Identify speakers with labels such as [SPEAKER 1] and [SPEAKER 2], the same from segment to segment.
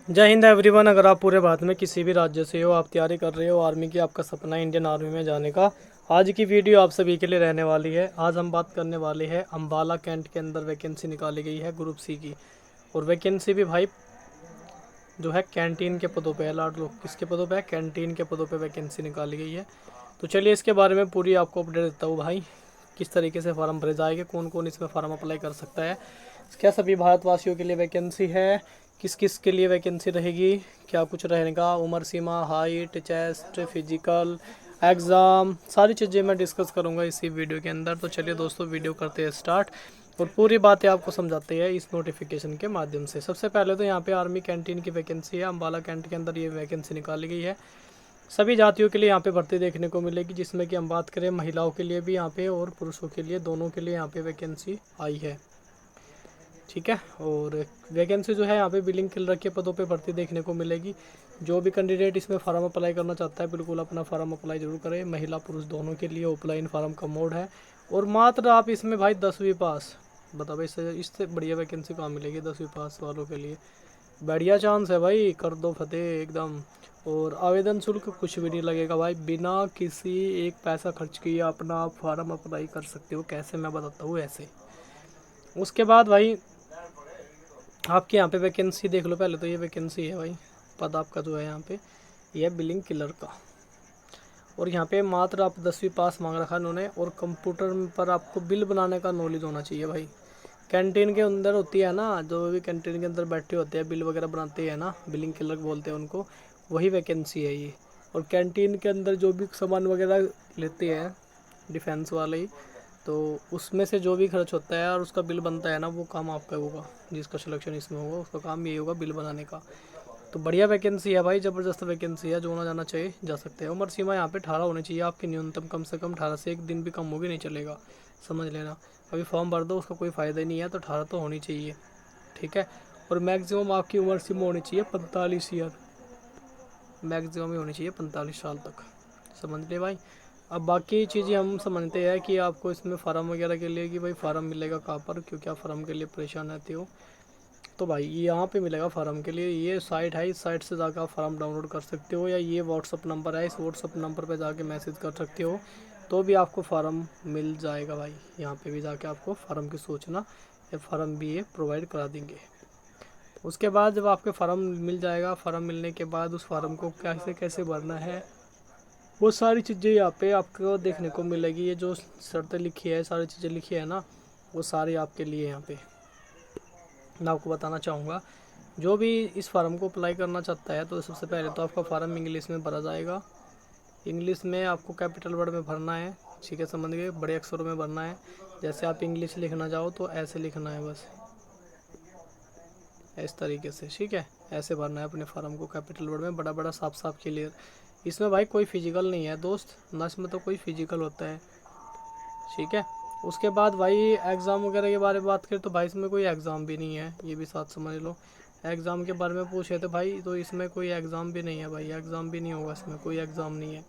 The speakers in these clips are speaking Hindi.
[SPEAKER 1] जय हिंद एवरीवन। अगर आप पूरे भारत में किसी भी राज्य से हो, आप तैयारी कर रहे हो आर्मी की, आपका सपना है इंडियन आर्मी में जाने का, आज की वीडियो आप सभी के लिए रहने वाली है। आज हम बात करने वाले हैं अम्बाला कैंट के अंदर वैकेंसी निकाली गई है ग्रुप सी की। और वैकेंसी भी भाई जो है कैंटीन के पदों पे है। लाड लोग किसके पदों पे है? कैंटीन के पदों पे वैकेंसी निकाली गई है। तो चलिए इसके बारे में पूरी आपको अपडेट देता हूँ भाई, किस तरीके से फॉर्म भरे जाएंगे, कौन कौन इसमें फॉर्म अप्लाई कर सकता है, क्या सभी भारतवासियों के लिए वैकेंसी है, किस किस के लिए वैकेंसी रहेगी, क्या कुछ रहेगा, उम्र सीमा, हाइट, चेस्ट, फिजिकल, एग्ज़ाम, सारी चीज़ें मैं डिस्कस करूंगा इसी वीडियो के अंदर। तो चलिए दोस्तों वीडियो करते हैं स्टार्ट और पूरी बातें आपको समझाते हैं इस नोटिफिकेशन के माध्यम से। सबसे पहले तो यहाँ पे आर्मी कैंटीन की वैकेंसी है। अम्बाला कैंट के अंदर ये वैकेंसी निकाली गई है। सभी जातियों के लिए यहाँ पे भर्ती देखने को मिलेगी, जिसमें कि हम बात करें महिलाओं के लिए भी यहाँ पे और पुरुषों के लिए, दोनों के लिए यहाँ पे वैकेंसी आई है। ठीक है। और वैकेंसी जो है यहाँ पे बिलिंग क्लर्क के पदों पे भर्ती देखने को मिलेगी। जो भी कैंडिडेट इसमें फार्म अप्लाई करना चाहता है बिल्कुल अपना फार्म अप्लाई जरूर करें। महिला पुरुष दोनों के लिए ऑफलाइन फार्म का मोड है। और मात्र आप इसमें भाई 10वीं पास, बताओ भाई इससे बढ़िया वैकेंसी कहाँ मिलेगी 10वीं पास वालों के लिए। बढ़िया चांस है भाई, कर दो फतेह एकदम। और आवेदन शुल्क कुछ भी नहीं लगेगा भाई, बिना किसी एक पैसा खर्च किए अपना आप फार्म अप्लाई कर सकते हो। कैसे, मैं बताता हूँ ऐसे। उसके बाद भाई आपके यहाँ पे वैकेंसी देख लो। पहले तो ये वैकेंसी है भाई, पद आपका जो है यहाँ पे ये है बिलिंग किलर का। और यहाँ पे मात्र आप 10वीं पास मांग रखा है इन्होंने। और कंप्यूटर पर आपको बिल बनाने का नॉलेज होना चाहिए भाई। कैंटीन के अंदर होती है ना, जो भी कैंटीन के अंदर बैठे होते हैं बिल वगैरह बनाते हैं ना, बिलिंग क्लर्क बोलते हैं उनको, वही वैकेंसी है ये। और कैंटीन के अंदर जो भी सामान वगैरह लेते हैं डिफेंस वाले ही, तो उसमें से जो भी खर्च होता है और उसका बिल बनता है ना, वो काम आपका होगा। जिसका सिलेक्शन इसमें होगा उसका काम यही होगा, बिल बनाने का। तो बढ़िया वैकेंसी है भाई, ज़बरदस्त वैकेंसी है। जो ना जाना चाहिए जा सकते हैं। उम्र सीमा यहाँ पे 18 होनी चाहिए आपकी न्यूनतम, कम से कम 18 से एक दिन भी कम होगी नहीं चलेगा, समझ लेना। अभी फॉर्म भर दो उसका कोई फ़ायदा ही नहीं है, तो 18 तो होनी चाहिए। ठीक है। और मैक्सिमम आपकी उम्र सीमा होनी चाहिए 45 ईयर, मैक्सिमम ही होनी चाहिए 45 साल तक, समझ ले भाई। अब बाकी चीज़ें हम समझते हैं कि आपको इसमें फ़ार्म वगैरह के लिए कि भाई फ़ार्म मिलेगा कहाँ पर, क्योंकि आप फ़ार्म के लिए परेशान रहते हो। तो भाई यहाँ पे मिलेगा फ़ार्म के लिए, ये साइट है, इस साइट से जाकर आप फ़ार्म डाउनलोड कर सकते हो, या ये व्हाट्सअप नंबर है, इस व्हाट्सअप नंबर पे जाके मैसेज कर सकते हो, तो भी आपको फ़ार्म मिल जाएगा भाई। यहाँ पे भी जाके आपको फ़ार्म की सूचना या फ़ार्म भी ये प्रोवाइड करा देंगे। उसके बाद जब आपके फ़ार्म मिल जाएगा, फ़ार्म मिलने के बाद उस फ़ार्म को कैसे कैसे भरना है, वो सारी चीज़ें यहाँ पे आपको देखने को मिलेगी। ये जो शर्तें लिखी है, सारी चीज़ें लिखी है ना, वो सारी आपके लिए यहाँ पे मैं आपको बताना चाहूँगा। जो भी इस फार्म को अप्लाई करना चाहता है, तो सबसे पहले तो आपका फार्म इंग्लिश में भरा जाएगा। इंग्लिश में आपको कैपिटल वर्ड में भरना है, ठीक है, समझ गए, बड़े अक्षरों में भरना है। जैसे आप इंग्लिश लिखना चाहो तो ऐसे लिखना है, बस इस तरीके से, ठीक है। ऐसे भरना है अपने फार्म को कैपिटल वर्ड में, बड़ा बड़ा साफ साफ क्लियर। इसमें भाई कोई फिजिकल नहीं है दोस्त, ना इसमें तो कोई फिजिकल होता है, ठीक है। उसके बाद भाई एग्ज़ाम वगैरह के बारे में बात करें तो भाई इसमें कोई एग्ज़ाम भी नहीं है, ये भी साथ समझ लो। एग्ज़ाम के बारे में पूछे तो भाई, तो इसमें कोई एग्ज़ाम भी नहीं है भाई, एग्ज़ाम भी नहीं होगा इसमें, कोई एग्ज़ाम नहीं है,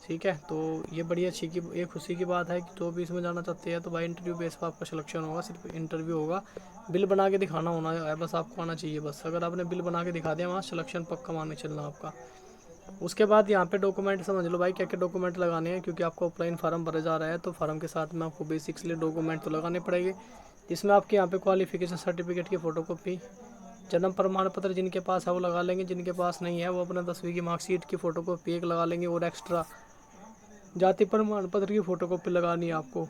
[SPEAKER 1] ठीक है। तो ये बड़ी अच्छी की, ये खुशी की बात है कि जो भी इसमें जाना चाहते हैं तो भाई इंटरव्यू बेस पर आपका सिलेक्शन होगा, सिर्फ इंटरव्यू होगा। बिल बना के दिखाना होना है बस, आपको आना चाहिए बस। अगर आपने बिल बना के दिखा दिया, वहाँ सिलेक्शन पक्का मान के चलना आपका। उसके बाद यहाँ पे डॉक्यूमेंट समझ लो भाई क्या क्या डॉक्यूमेंट लगाने हैं, क्योंकि आपको ऑफलाइन फार्म भरा जा रहा है, तो फार्म के साथ में आपको बेसिक्सली डॉक्यूमेंट तो लगाने पड़ेंगे। इसमें आपके यहाँ पे क्वालिफिकेशन सर्टिफिकेट की फ़ोटोकॉपी, जन्म प्रमाण पत्र जिनके पास है वो लगा लेंगे, जिनके पास नहीं है वो अपना 10वीं की मार्कशीट की फ़ोटोकॉपी एक लगा लेंगे। और एक्स्ट्रा जाति प्रमाण पत्र की फ़ोटोकॉपी लगानी है आपको,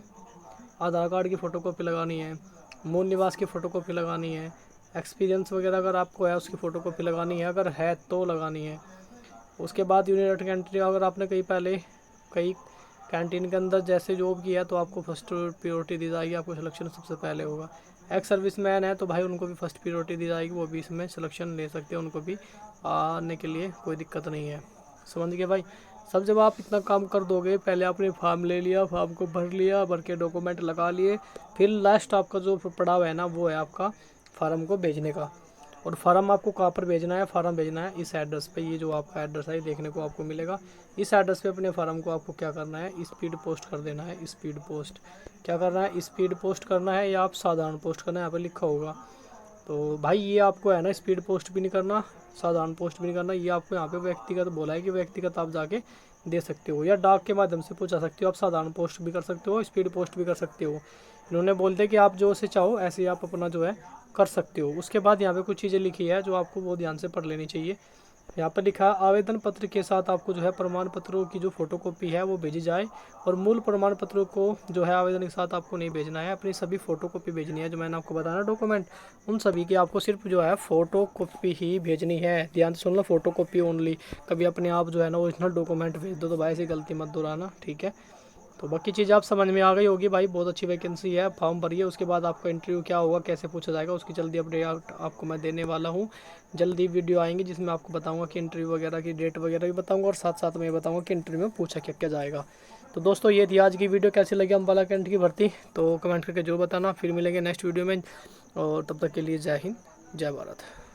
[SPEAKER 1] आधार कार्ड की फ़ोटोकॉपी लगानी है, मूल निवास की फ़ोटोकॉपी लगानी है, एक्सपीरियंस वगैरह अगर आपको है उसकी फ़ोटोकॉपी लगानी है, अगर है तो लगानी है। उसके बाद यूनिट कैंटीन, अगर आपने कई कैंटीन के अंदर जैसे जॉब किया है तो आपको फर्स्ट प्रायोरिटी दी जाएगी, आपको सिलेक्शन सबसे पहले होगा। एक्स सर्विस मैन है तो भाई उनको भी फर्स्ट प्रायोरिटी दी जाएगी, वो भी इसमें सिलेक्शन ले सकते हैं, उनको भी आने के लिए कोई दिक्कत नहीं है, समझ गए भाई। सब जब आप इतना काम कर दोगे, पहले आपने फॉर्म ले लिया, फॉर्म को भर लिया, भर के डॉक्यूमेंट लगा लिए, फिर लास्ट आपका जो पड़ाव है ना, वो है आपका फार्म को भेजने का। और फार्म आपको कहाँ पर भेजना है? फार्म भेजना है इस एड्रेस पे, ये जो आपका एड्रेस है देखने को आपको मिलेगा। इस एड्रेस पे अपने फार्म को आपको क्या करना है? स्पीड पोस्ट कर देना है। स्पीड पोस्ट क्या करना है? स्पीड पोस्ट करना है, या आप साधारण पोस्ट करना है, यहाँ पर लिखा होगा। तो भाई ये आपको है ना स्पीड पोस्ट भी नहीं करना, साधारण पोस्ट भी नहीं करना, ये आपको यहाँ पे व्यक्तिगत बोला है कि व्यक्तिगत आप जाके दे सकते हो या डाक के माध्यम से पूछा सकते हो। आप साधारण पोस्ट भी कर सकते हो, स्पीड पोस्ट भी कर सकते हो। इन्होंने बोलते कि आप जो से चाहो ऐसे ही आप अपना जो है कर सकते हो। उसके बाद यहाँ पे कुछ चीज़ें लिखी है जो आपको बहुत ध्यान से पढ़ लेनी चाहिए। यहाँ पर लिखा है आवेदन पत्र के साथ आपको जो है प्रमाण पत्रों की जो फोटोकॉपी है वो भेजी जाए, और मूल प्रमाण पत्रों को जो है आवेदन के साथ आपको नहीं भेजना है, अपनी सभी फोटोकॉपी भेजनी है। जो मैंने आपको बताया ना डॉक्यूमेंट, उन सभी की आपको सिर्फ जो है फोटोकॉपी ही भेजनी है। ध्यान से सुन लो, फोटोकॉपी ओनली। कभी अपने आप जो है ना ओरिजिनल डॉक्यूमेंट भेज दो तो भाई ऐसी गलती मत दोहराना, ठीक है। तो बाकी चीज़ आप समझ में आ गई होगी भाई, बहुत अच्छी वैकेंसी है, फॉर्म भरिए। उसके बाद आपका इंटरव्यू क्या होगा, कैसे पूछा जाएगा, उसकी जल्दी अपडेट आपको मैं देने वाला हूँ। जल्दी वीडियो आएंगी जिसमें आपको बताऊंगा कि इंटरव्यू वगैरह की डेट वगैरह भी बताऊंगा, और साथ साथ में ये बताऊंगा कि इंटरव्यू में पूछा क्या क्या जाएगा। तो दोस्तों ये थी आज की वीडियो, कैसी लगी अम्बाला कैंट की भर्ती तो कमेंट करके जरूर बताना। फिर मिलेंगे नेक्स्ट वीडियो में, और तब तक के लिए जय हिंद, जय भारत।